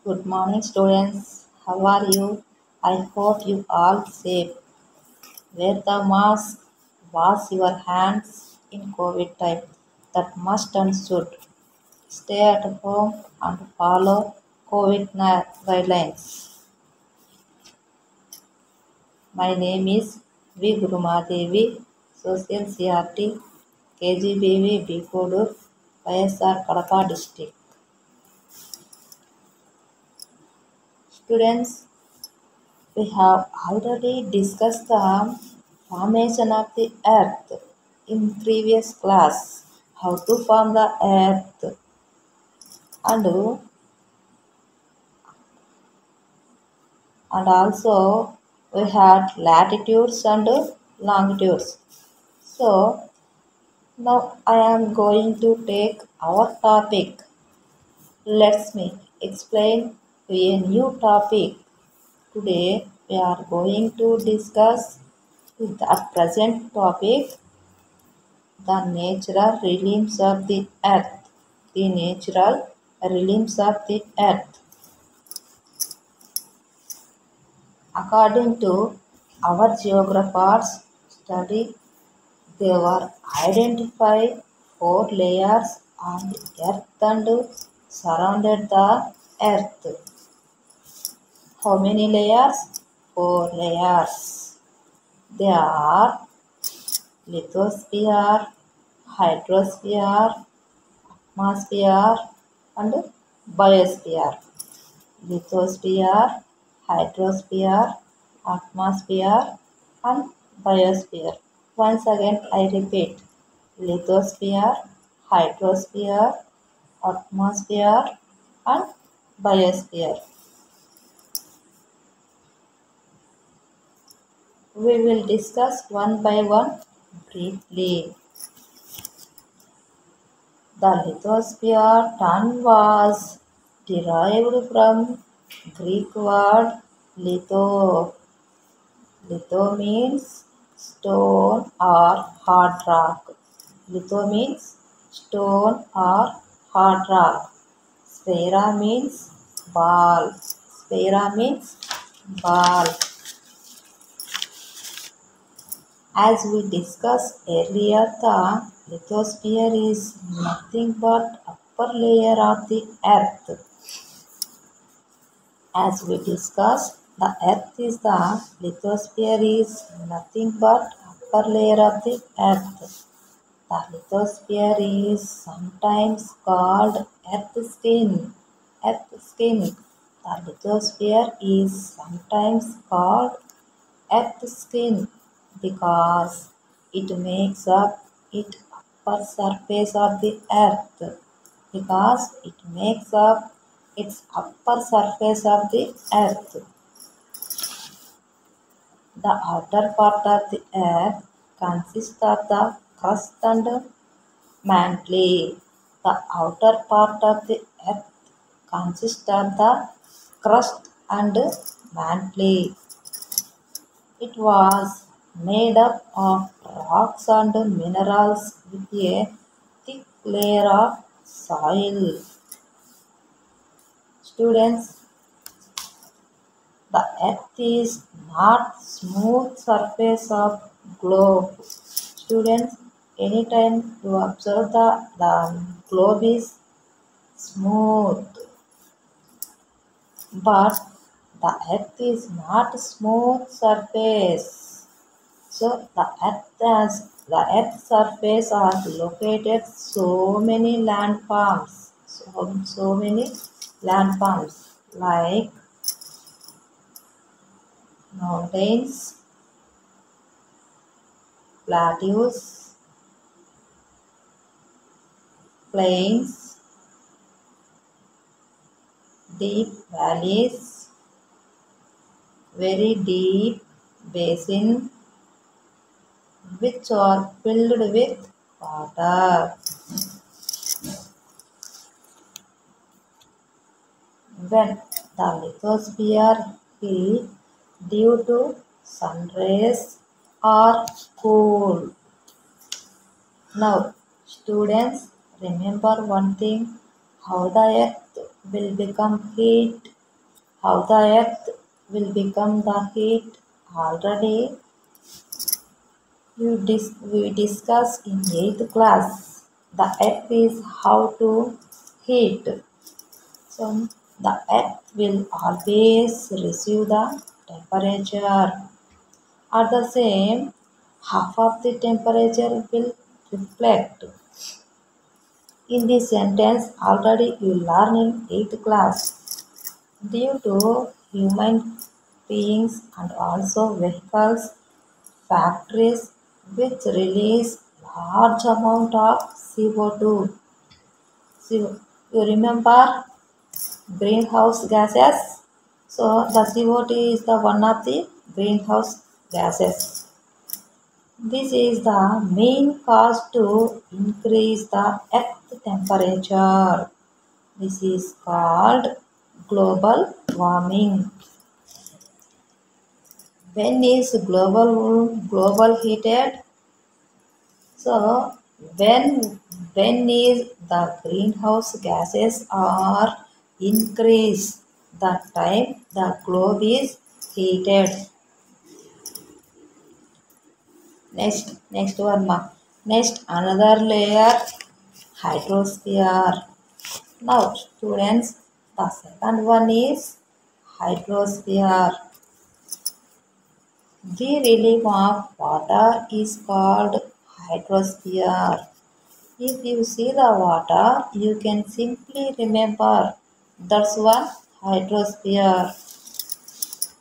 Good morning, students. How are you? I hope you all safe. Wear the mask, wash your hands in COVID time. That must and should. Stay at home and follow COVID guidelines. My name is V. Gurumadevi, Social CRT, KGBV Bikodur, YSR Kadapa district. Students, we have already discussed the formation of the earth in previous class. How to form the earth and also we had latitudes and longitudes. So now I am going to take our topic. Let me explain a new topic. Today we are going to discuss the present topic, the natural rhythms of the earth. The natural rhythms of the earth. According to our geographers study, they were identified four layers on the earth and surrounded the earth. How many layers? Four layers. They are lithosphere, hydrosphere, atmosphere and biosphere. Lithosphere, hydrosphere, atmosphere and biosphere. Once again I repeat, lithosphere, hydrosphere, atmosphere and biosphere. We will discuss one by one briefly. The lithosphere term was derived from Greek word litho. Litho means stone or hard rock. Litho means stone or hard rock. Sphera means ball. Sphera means ball. As we discussed earlier, the lithosphere is nothing but upper layer of the earth. As we discussed, the earth is the lithosphere is nothing but upper layer of the earth. The lithosphere is sometimes called earth skin. Earth skin. The lithosphere is sometimes called earth skin because it makes up its upper surface of the earth. Because it makes up its upper surface of the earth. The outer part of the earth consists of the crust and mantle. The outer part of the earth consists of the crust and mantle. It was made up of rocks and minerals with a thick layer of soil. Students, the earth is not smooth surface of globe. Students, anytime you observe the globe is smooth, but the earth is not smooth surface. So the earth surface are located so many landforms. So many landforms like mountains, plateaus, plains, deep valleys, very deep basin which are filled with water. When the lithosphere heat due to sun rays or cool. Now, students, remember one thing, how the earth will become heat How the earth will become the heat already we discussed in 8th class. The earth is how to heat. So the earth will always receive the temperature. At the same, half of the temperature will reflect. In this sentence, already you learn in 8th class. Due to human beings and also vehicles, factories which release large amount of CO2. So you remember greenhouse gases? So the CO2 is the one of the greenhouse gases. This is the main cause to increase the earth temperature. This is called global warming. When is global heated? So when is the greenhouse gases are increased, the time the globe is heated. Next one ma. Next another layer, hydrosphere. Now students, the second one is hydrosphere. The relief of water is called hydrosphere. If you see the water, you can simply remember that's one hydrosphere.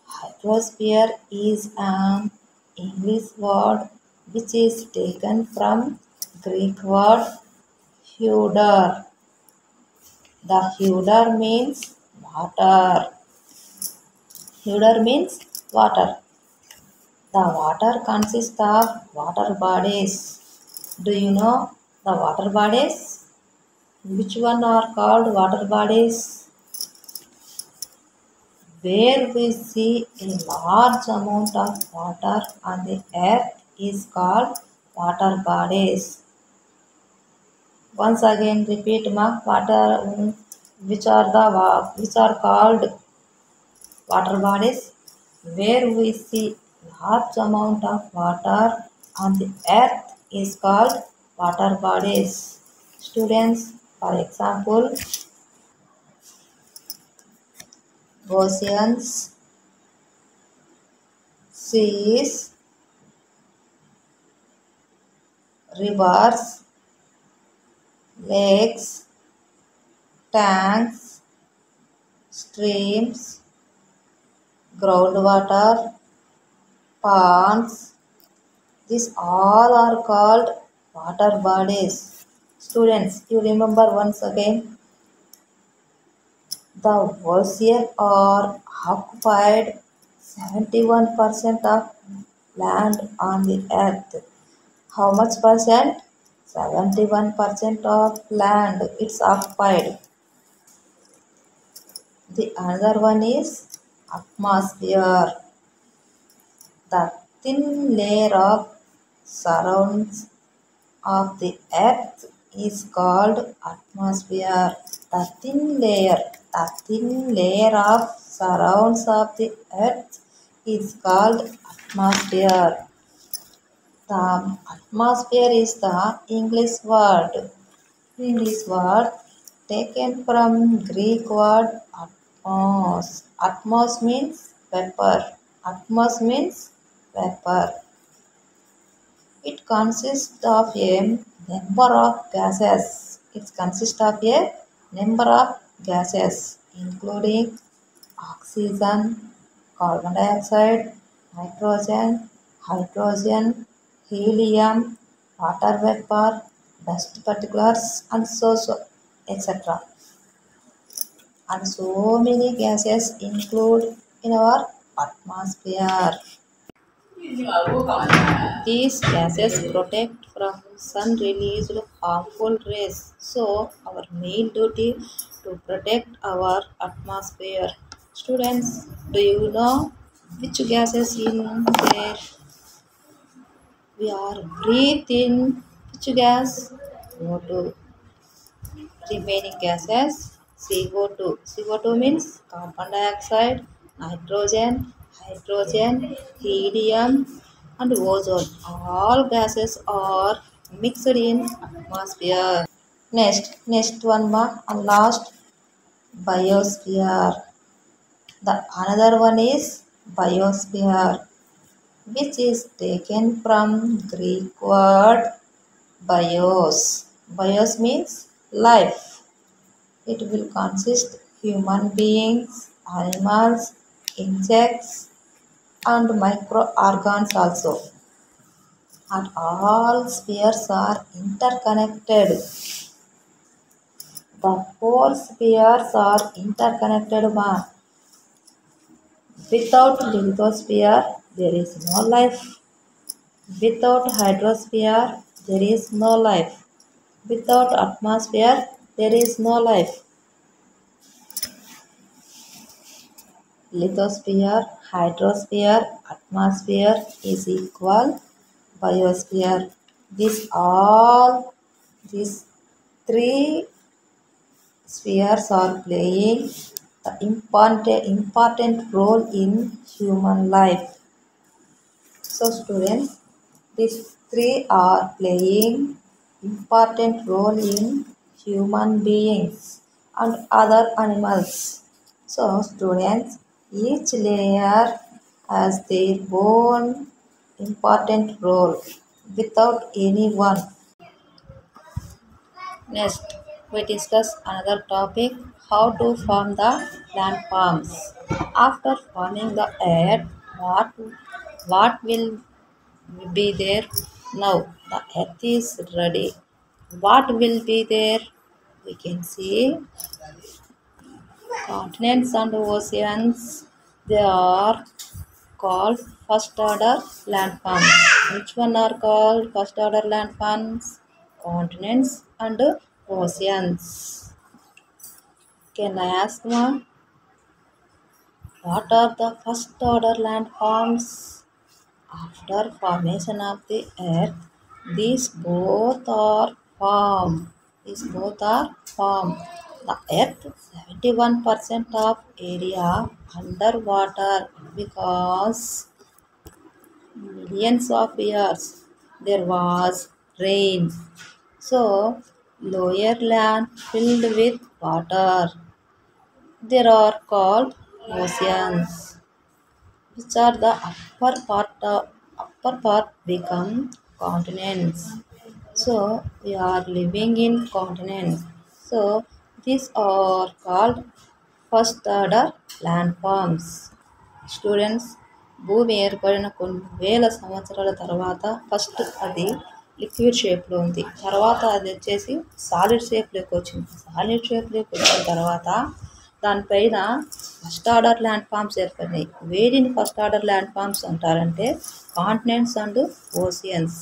Hydrosphere is an English word which is taken from Greek word hydr. The hydr means water. Hydr means water. The water consists of water bodies. Do you know the water bodies? Which one are called water bodies? Where we see a large amount of water on the earth is called water bodies. Once again repeat ma water which are called water bodies. Where we see large amount of water on the earth is called water bodies. Students, for example, oceans, seas, rivers, lakes, tanks, streams, groundwater, ponds. These all are called water bodies. Students, you remember once again, the ocean are occupied 71% of land on the earth. How much percent? 71% of land it's occupied. The another one is atmosphere. The thin layer of surrounds of the earth is called atmosphere. The thin layer of surrounds of the earth is called atmosphere. The atmosphere is the English word. English word taken from Greek word atmos. Atmos means vapor. Atmos means vapor. It consists of a number of gases. It consists of a number of gases including oxygen, carbon dioxide, nitrogen, hydrogen, helium, water vapor, dust particles, and so etc. And so many gases include in our atmosphere. These gases protect from sun released harmful rays. So our main duty to protect our atmosphere. Students, do you know which gases in there? We are breathing which gas? No to remaining gases. CO2. CO2 means carbon dioxide, nitrogen, hydrogen, helium, and ozone. All gases are mixed in atmosphere. Next one ma and last biosphere. The another one is biosphere, which is taken from Greek word bios. Bios means life. It will consist human beings, animals, insects, and microorganisms also. And all spheres are interconnected. The whole spheres are interconnected. Without lithosphere, there is no life. Without hydrosphere, there is no life. Without atmosphere, there is no life. Lithosphere, hydrosphere, atmosphere is equal biosphere. These three spheres are playing the important role in human life. So students, these three are playing important role in human beings and other animals. So students, each layer has their own important role without any one. Next, we discuss another topic, how to form the landforms. After forming the earth, what will be there now? The earth is ready. What will be there? We can see continents and oceans. They are called first order landforms. Which one are called first order landforms? Continents and oceans. Can I ask one? What are the first order landforms? After formation of the earth, these both are formed. The earth 71% of area underwater because millions of years there was rain. So lower land filled with water. There are called oceans, which are the upper part become continents. So we are living in continents. So these are called first order landforms. Students భూమి ఏర్పడిన కొన్ని వేల సంవత్సరాల తర్వాత first అది liquid షేప్లో ఉంది. తర్వాత అది వచ్చేసి సాలిడ్ షేప్లోకి వచ్చింది. సాలిడ్ షేప్లోకి వచ్చిన తర్వాత దానిపైన ఫస్ట్ ఆర్డర్ ల్యాండ్ ఫామ్స్ ఏర్పడినాయి. వేటిని ఫస్ట్ ఆర్డర్ ల్యాండ్ ఫామ్స్ అంటారంటే continents and oceans.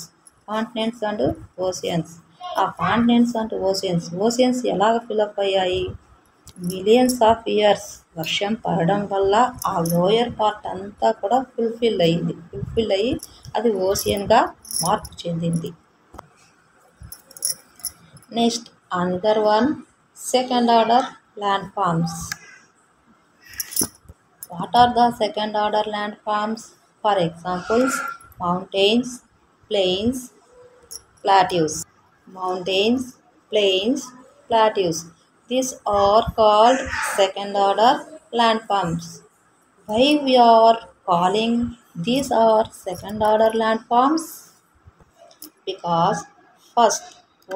Continents and oceans. ఆ కాంటినెంట్స్ అండ్ ఓషియన్స్ ఎలాగ ఫిలప్ అయ్యాయి? మిలియన్స్ ఆఫ్ ఇయర్స్ వర్షం పడడం వల్ల ఆ లోయర్ పార్ట్ అంతా కూడా ఫుల్ఫిల్ అయ్యి అది ఓషియన్గా మార్పు చెందింది. Next another one second order land forms. What are the second order landforms? For examples, mountains, plains, plateaus. Mountains, plains, plateaus. These are called second order landforms. Why we are calling these are second order landforms? Because first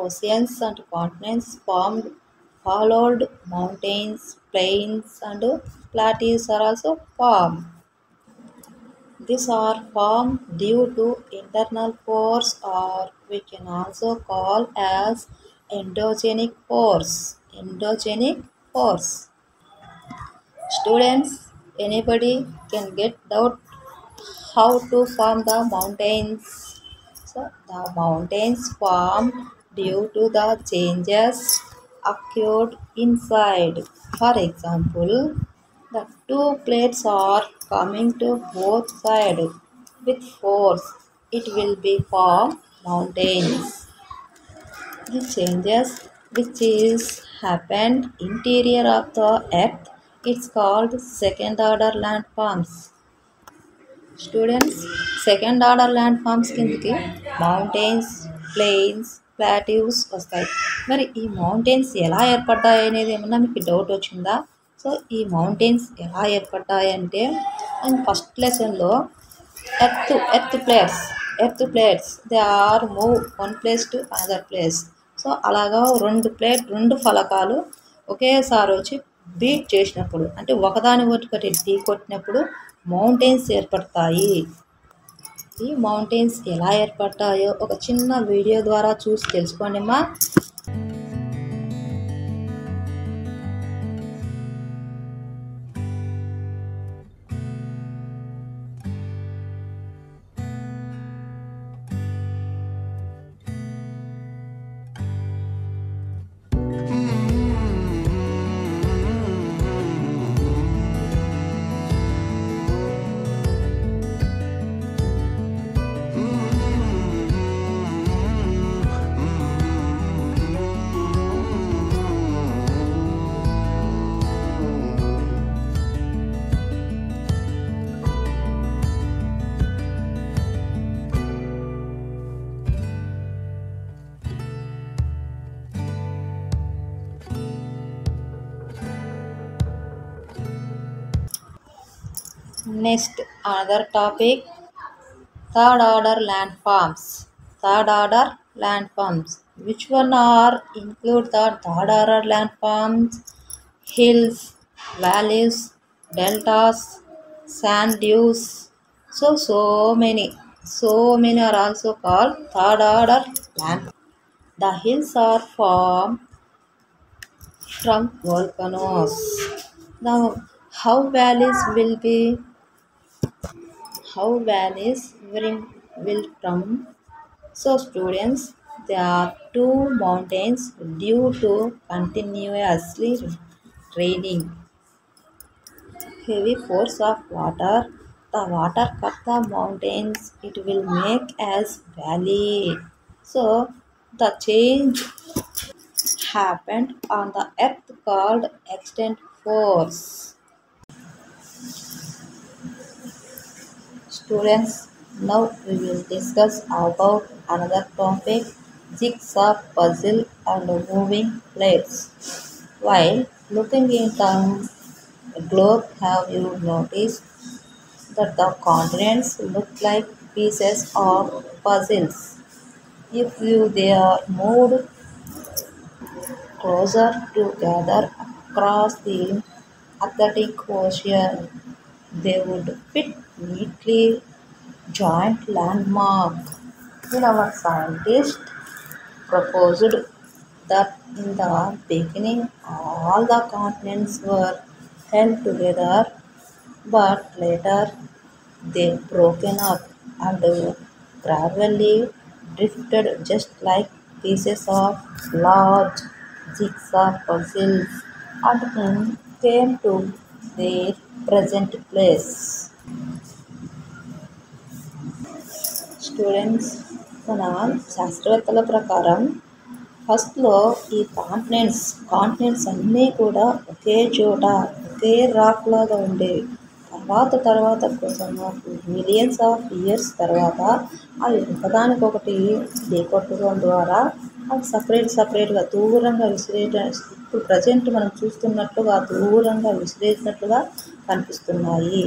oceans and continents followed mountains, plains and plateaus are also formed. These are formed due to internal force, or we can also call as endogenic force. Students, anybody can get doubt how to form the mountains? So the mountains formed due to the changes occurred inside. For example, the two plates are coming to both sides with force. It will be form mountains. The changes which is happened interior of the earth. It's called second order landforms. Students, second order landforms కిందకి mountains, plains, plateaus వస్తాయి. మరి ఈ mountains ఎలా ఏర్పడ్డాయి అనేది ఏమన్నా మీకు doubt వచ్చిందా? సో ఈ మౌంటైన్స్ ఎలా ఏర్పడ్డాయి అంటే ఫస్ట్ లెసన్లో earth plates they are move one place to another place. So అలాగా రెండు ఫలకాలు ఒకేసారి వచ్చి బీట్ చేసినప్పుడు అంటే ఒకదాని ఒకటి ఢీ కొట్టినప్పుడు మౌంటైన్స్ ఏర్పడతాయి. ఈ మౌంటైన్స్ ఎలా ఏర్పడతాయో ఒక చిన్న వీడియో ద్వారా చూసి తెలుసుకోండి అమ్మా. Next, another topic, third order landforms. Which one are include the third order landforms? Hills, valleys, deltas, sand dunes. So many are also called third order landforms. The hills are formed from volcanoes. Now, how valleys will from? So students, there are two mountains due to continuously raining. Heavy force of water. The water cut the mountains. It will make as valley. So the change happened on the earth called extent force. Students, now we will discuss about another topic, jigsaw puzzle and moving plates. While looking in the globe, have you noticed that the continents look like pieces of puzzles? If they are moved closer together across the Atlantic Ocean, they would fit neatly joint landmark. Our scientists proposed that in the beginning all the continents were held together, but later they broken up and gradually drifted just like pieces of large jigsaw puzzles and then came to their present place. Students, మన శాస్త్రవేత్తల ప్రకారం ఫస్ట్లో ఈ continents అన్నీ కూడా ఒకే చోట ఒకే rock లాగా ఉండేవి. తర్వాత కోసం మిలియన్స్ ఆఫ్ ఇయర్స్ తర్వాత అవి ఒకదానికొకటి ఢీకొట్టడం ద్వారా అవి సపరేట్గా దూరంగా ఇప్పుడు ప్రజెంట్ మనం చూస్తున్నట్లుగా దూరంగా విసిరేసినట్లుగా కనిపిస్తున్నాయి.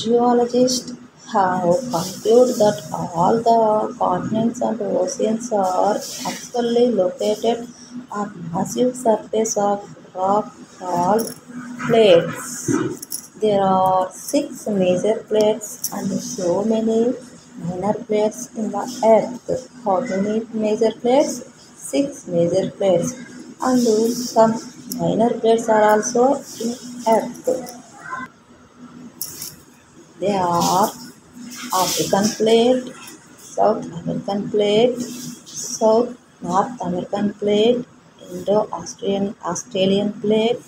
Geologists have concluded that all the continents and oceans are actually located on massive surface of rock called plates. There are 6 major plates and so many minor plates in the earth. How many major plates? 6 major plates, and some minor plates are also in earth. They are African plate, South American plate, North American plate, Australian plate,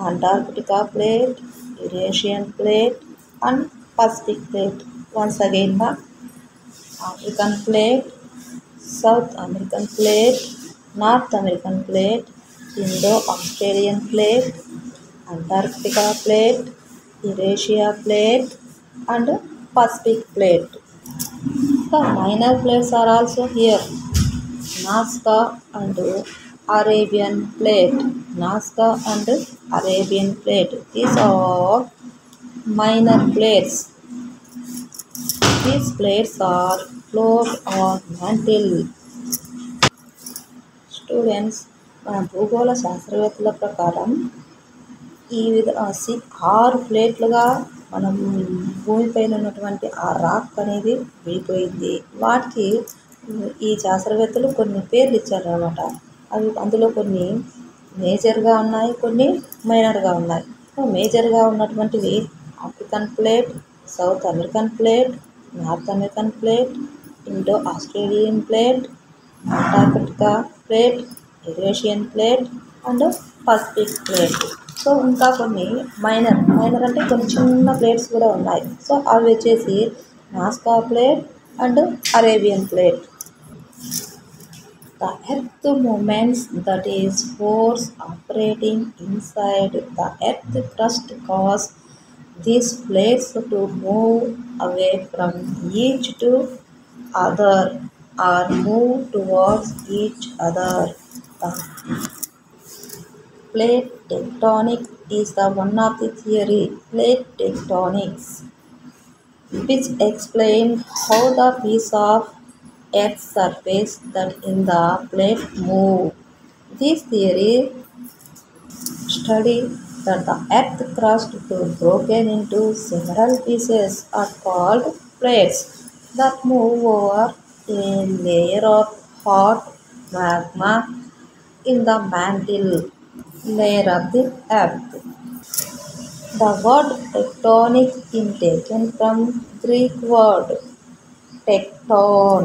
Antarctica plate, Eurasian plate, and Pacific plate. Once again, the African plate, South American plate, North American plate, Indo-Australian plate, Antarctica plate, Eurasia plate, and Pacific plate. The minor plates are also here. Nazca and Arabian plate. Nazca and Arabian plate. These are minor plates. These plates are float on mantle. Students మన భూగోళ శాస్త్రవేత్తల ప్రకారం ఆరు ప్లేట్లుగా మనం భూమిపైన ఉన్నటువంటి ఆ rock అనేది విడిపోయింది. వాటికి ఈ శాస్త్రవేత్తలు కొన్ని పేర్లు ఇచ్చారనమాట. అవి అందులో కొన్ని మేజర్గా ఉన్నాయి, కొన్ని మైనర్గా ఉన్నాయి. మేజర్గా ఉన్నటువంటివి African plate, South American plate, North American plate, Indo Australian plate, Antarctica plate, Eurasian plate and Pacific plate. So ఇంకా కొన్ని మైనర్ అంటే కొన్ని చిన్న ప్లేట్స్ కూడా ఉన్నాయి. సో అవి వచ్చేసి Nazca plate and Arabian plate. The earth movements, that is force operating inside the earth crust, cause these plates to move away from each to other or move towards each other. The plate tectonic is the one of the theory, plate tectonics, which explain how the piece of Earth's surface that in the plate move. This theory study that the Earth crust to broken into several pieces are called plates that move over a layer of hot magma in the mantle layer of the Earth. The word tectonic is taken from Greek word tecton.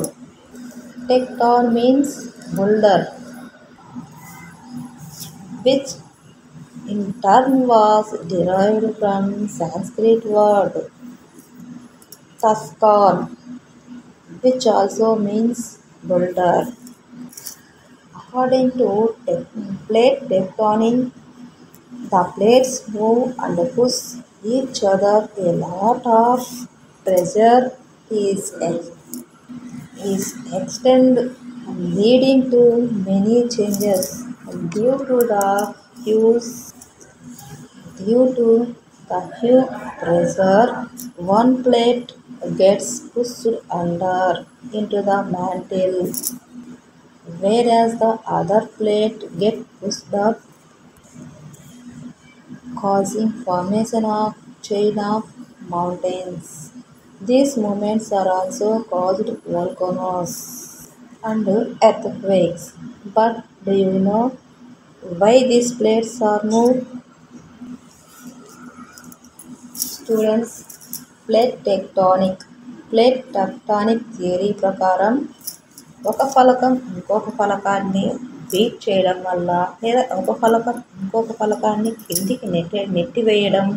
Tecton means boulder, which in turn was derived from Sanskrit word taskan, which also means boulder. According to plate tectonic, the plates move and push each other. A lot of pressure is extend, leading to many changes. Due to the huge pressure, one plate gets pushed under into the mantle, whereas the other plate gets pushed up, causing formation of chain of mountains. These movements are also caused volcanoes and earthquakes. But do you know why these plates are moved? Students, plate tectonic theory ప్రకారం ఒక ఫలకం ఇంకొక ఫలకాన్ని beat చేయడం వల్ల, లేదా ఒక ఫలకం ఇంకొక ఫలకాన్ని కిందికి నెట్టివేయడం,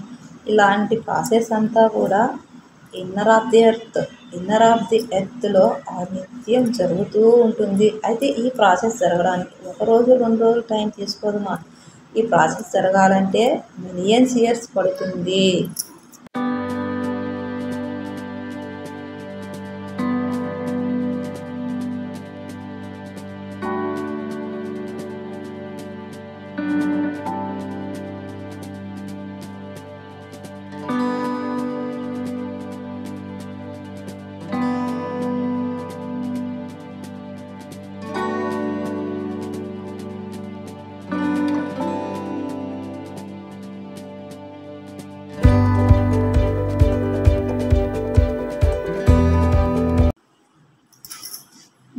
ఇలాంటి ప్రాసెస్ అంతా కూడా ఇన్నర్ ఆఫ్ ది ఎర్త్లో నిత్యం జరుగుతూ ఉంటుంది. అయితే ఈ ప్రాసెస్ జరగడానికి 1 రోజు 2 రోజులు టైం తీసుకోదు. ఈ ప్రాసెస్ జరగాలంటే మిలియన్స్ ఇయర్స్ పడుతుంది.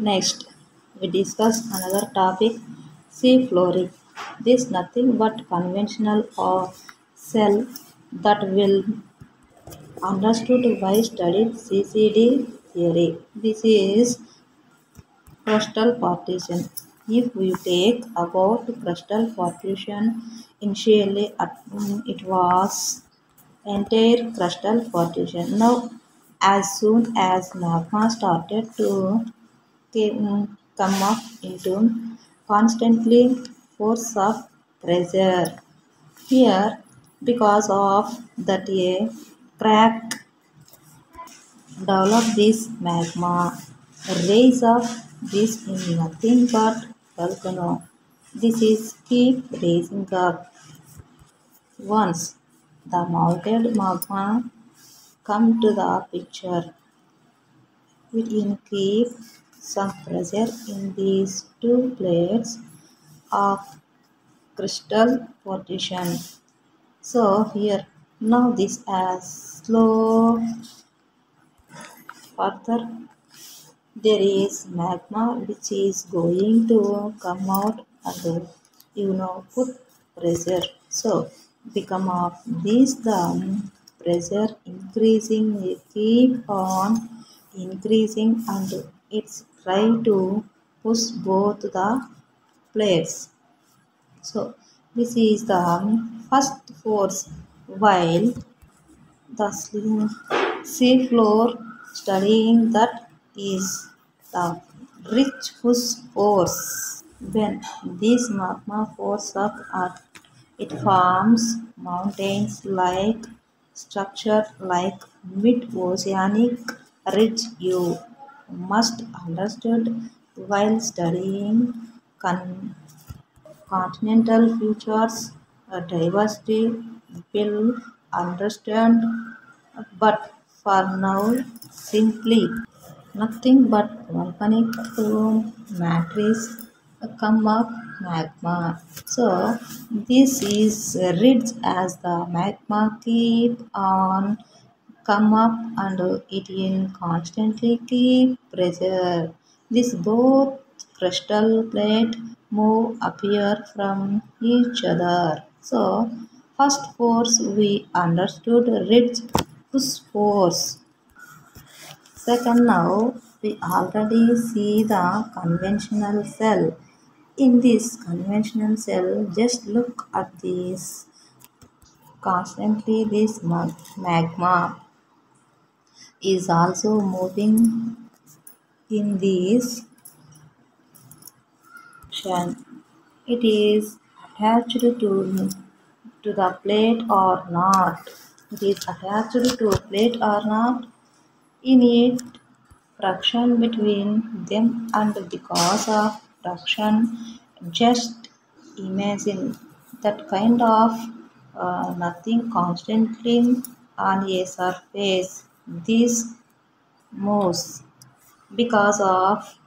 Next, we discuss another topic, sea flooring. This nothing but conventional or cell that will understood by studied CCD theory. This is crustal partition. If we take about crustal partition, initially it was entire crustal partition. Now, as soon as magma started to come up into constantly force of pressure. Here, because of that a crack develop this magma. Rays of this is nothing but volcano. This is keep raising up. Once the melted magma come to the picture, it will keep some pressure in these two plates of crystal partition. So here now this as slow further there is magma which is going to come out and put pressure. So become of this the pressure increasing keep on increasing and it's try to push both the plates. So this is the first force while the seafloor studying that is the rich push force. When this magma force up at it forms mountains like structure like mid-oceanic ridge. You must understood while studying continental features diversity will understand, but for now simply nothing but volcanic matrix come up magma. So this is ridge as the magma keep on come up and it in constantly keep pressure. This both crystal plate move appear from each other. So first force we understood ridge push force. Second now we already see the conventional cell. In this conventional cell just look at this constantly this magma is also moving in this direction. It is attached to the plate or not. It is attached to a plate or not. In it, friction between them and because of friction, just imagine that kind of nothing constantly on a surface. This moves because of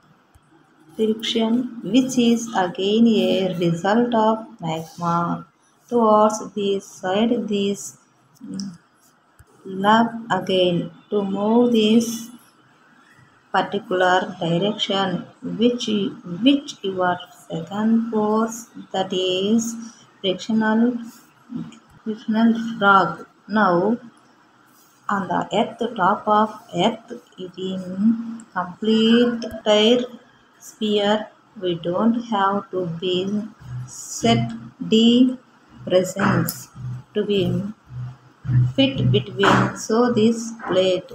friction, which is again a result of magma. Towards this side, this love again to move this particular direction, which your second force that is frictional drag. Now on the earth top of earth it in complete tire sphere we don't have to be set d presence to be fit between. So this plate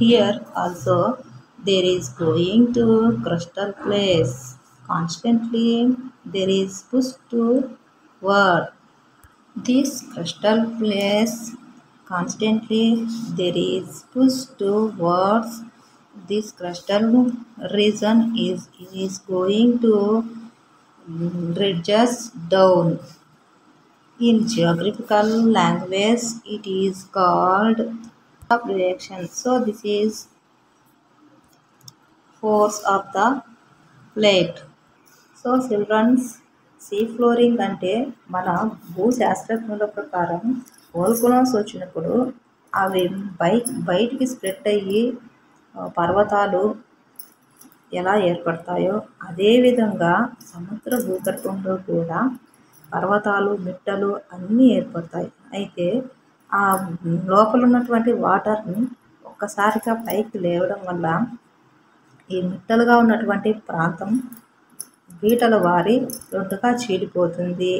here also there is going to crystal place constantly there is push to word this crystal place constantly there is push towards this crystal region is going to ridges down. In geographical language, it is called of direction. So this is force of the plate. So children's sea flooring అంటే మన భూశాస్త్రజ్ఞుల ప్రకారం వోల్కనోస్ వచ్చినప్పుడు అవి బయటికి spread అయ్యి పర్వతాలు ఎలా ఏర్పడతాయో అదేవిధంగా సముద్ర భూగర్భంలో కూడా పర్వతాలు మిట్టలు అన్నీ ఏర్పడతాయి. అయితే ఆ లోపల ఉన్నటువంటి వాటర్ని ఒక్కసారిగా పైకి లేవడం వల్ల ఈ మిట్టలుగా ఉన్నటువంటి ప్రాంతం బీటల వారి రెండుగా చీలిపోతుంది.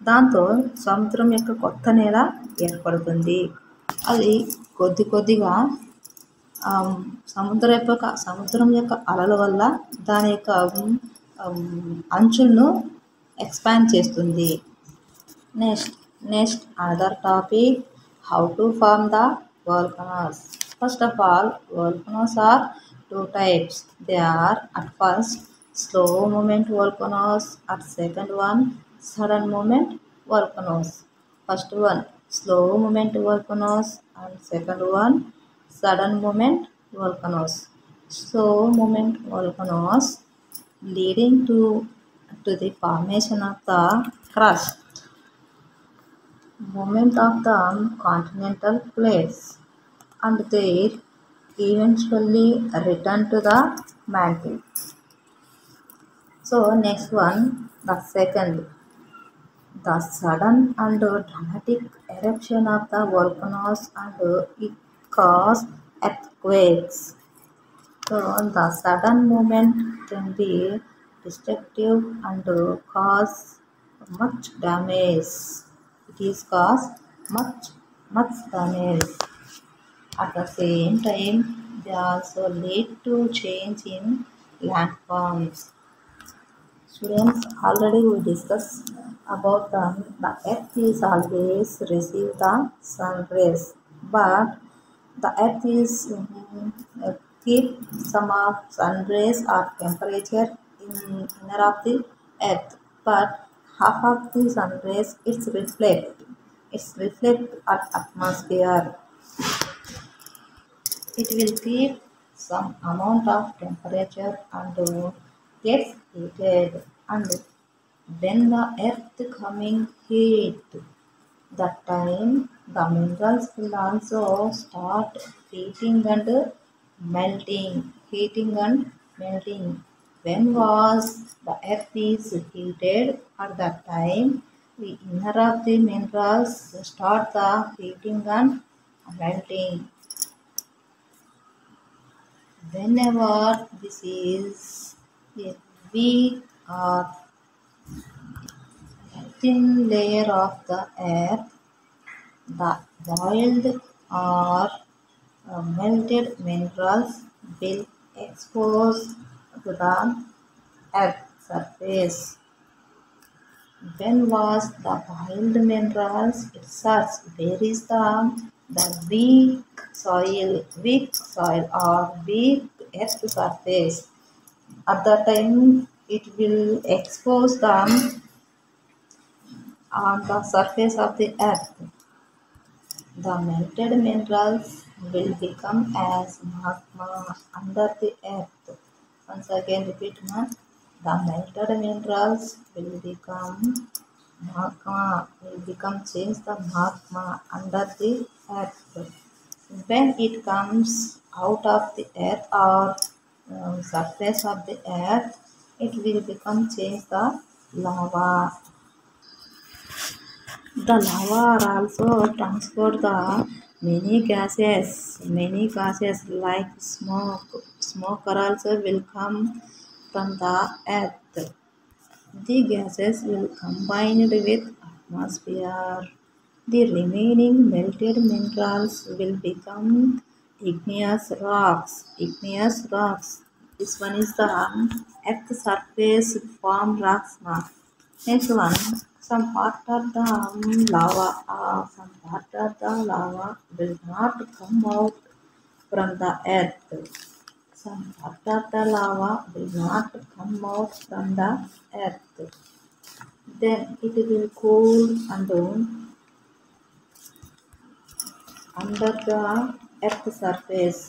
దాంతో సముద్రం యొక్క కొత్త నేల ఏర్పడుతుంది. అది కొద్ది కొద్దిగా సముద్రం యొక్క అలల వల్ల దాని యొక్క అంచులను ఎక్స్పాండ్ చేస్తుంది. Next other topic, how to form the volcanoes. First of all, volcanoes are two types. They are at first slow movement volcanoes, at second one sudden movement volcanoes. First one slow movement volcanoes and second one sudden movement volcanoes. Slow movement volcanoes leading to the formation of the crust movement of the continental plates and they eventually return to the mantle. So next one, the second, the sudden and dramatic eruption of the volcanoes and it cause earthquakes. So the sudden movement can be destructive and cause much damage. It is cause much damage. At the same time, they also lead to change in landforms. Students, already we discussed about the earth is always receive the sun rays, but the earth is keep some of sun rays or temperature in inner of the earth, but half of the sun rays it's reflect at atmosphere. It will keep some amount of temperature and gets heated and when the earth coming heat that time the minerals will also start heating and melting. When was the earth is heated at that time the inner of the minerals start the heating and melting. Whenever this is a weak or thin layer of the earth, the boiled or melted minerals will expose to the earth surface. When was the boiled minerals? It search where is the weak soil or weak earth surface. At that time, it will expose them on the surface of the earth. The melted minerals will become as magma under the earth. Once again, repeat ma. The melted minerals will become change the magma under the earth. When it comes out of the earth or surface of the earth, it will become change the lava. The lava are also transport the many gases like smoke. Smoke are also will come from the earth. The gases will combine with atmosphere. The remaining melted minerals will become igneous rocks. Igneous rocks. This one is the earth surface form rocks. Next one, some part of the lava will not come out from the earth. Some part of the lava will not come out from the earth. Then it will cool and under the earth surface.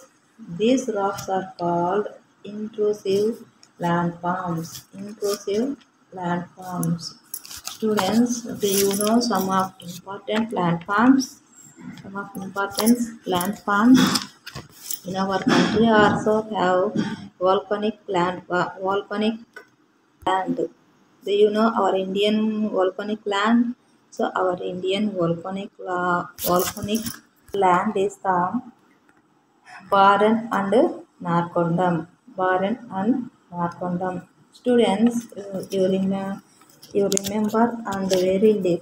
These rocks are called intrusive landforms. Intrusive landforms. Students, do you know some of important landforms? Some of important landforms in our country also have volcanic land. Do you know our Indian volcanic land? So our Indian volcanic land is the Baran and Narkondam. Baran and Narkondam. Students, you remember and you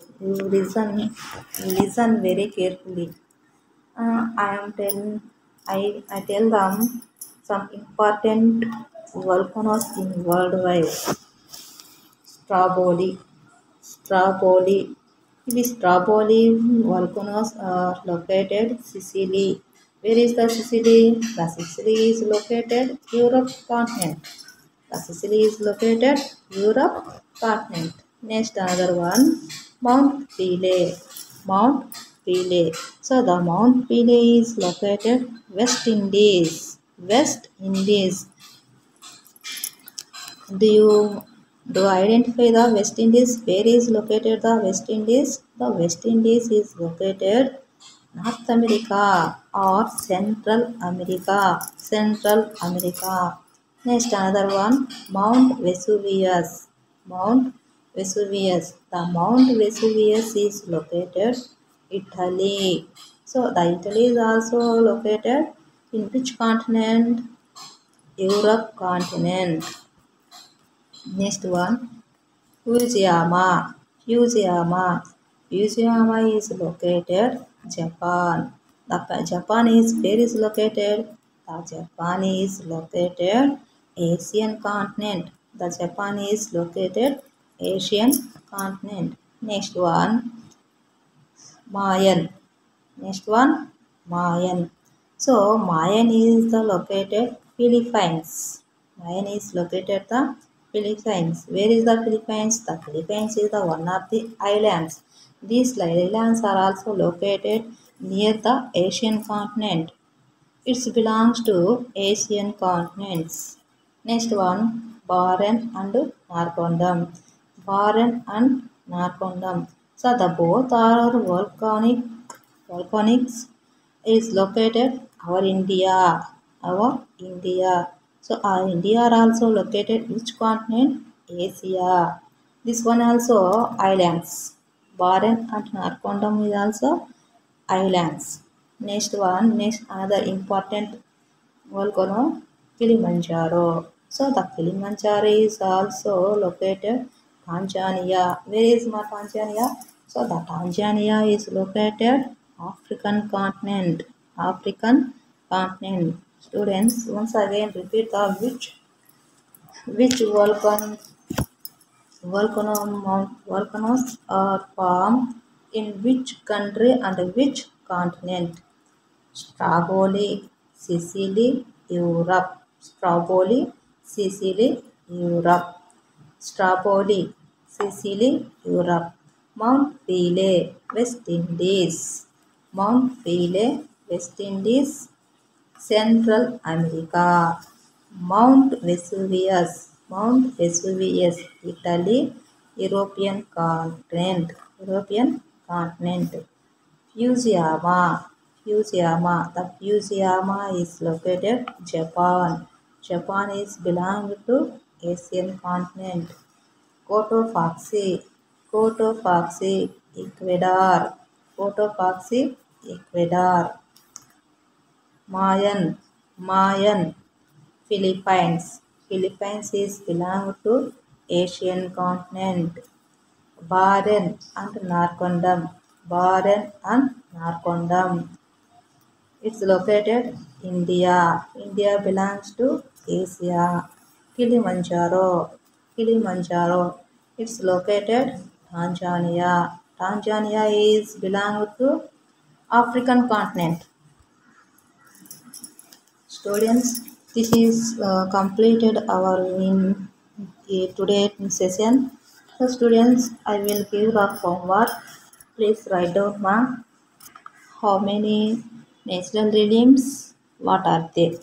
listen very carefully. I tell them some important volcanoes in worldwide. Stromboli. Stromboli. The Stromboli volcanoes are located Sicily. Where is the Sicily? The Sicily is located Europe continent. The Sicily is located Europe continent. Next another one, Mount Pelée. Mount Pelée. So the Mount Pelée is located West Indies. West Indies. Do you identify the West Indies? Where is located the West Indies? The West Indies is located North America or Central America. Central America. Next another one, Mount Vesuvius. Mount Vesuvius. The Mount Vesuvius is located Italy. So the Italy is also located in which continent? Europe continent. Next one, Fujiyama. Fujiyama. Fujiyama is located Japan. Japan is where is located? The Japan is located Asian continent. The Japan is located Asian continent. Next one, Mayan. Next one, Mayan. So Mayan is the located Philippines. Mayan is located the Philippines. Where is the Philippines? The Philippines is the one of the islands. These islands are also located near the Asian continent. It belongs to Asian continents. Next one, Bahrain and Narcondam. Bahrain and Narcondam. So the both are volcanics is located our India. Our India. So our India are also located which continent? Asia. This one also islands. Bahrain and Narcondam is also islands. Next one, next another important volcano, Kilimanjaro. So the Kilimanjaro is also located Tanzania. Where is my Tanzania? So the Tanzania is located African continent. African continent. Students, once again repeat the which volcanoes are formed in which country and which continent? Stromboli, Sicily, Europe. Stromboli, Sicily, Europe. Stromboli, Sicily, Europe. Mount Pelée, West Indies. Mount Pelée, West Indies, Central America. Mount Vesuvius. Mount Vesuvius, Italy, European continent. European continent. Fujiyama. Fujiyama. The Fujiyama is located Japan. Japan is belong to Asian continent. Cotopaxi. Cotopaxi, Ecuador. Cotopaxi, Ecuador. Mayan. Mayan, Philippines. Philippines is belong to Asian continent. Bahrain and Narcondam. Bahrain and Narcondam. It's located India. India belongs to Asia. Kilimanjaro. Kilimanjaro. It's located Tanzania. Tanzania is belong to African continent. Students, this is completed our in today session. So students, I will give the homework. Please write down how many natural rhythms, what are they?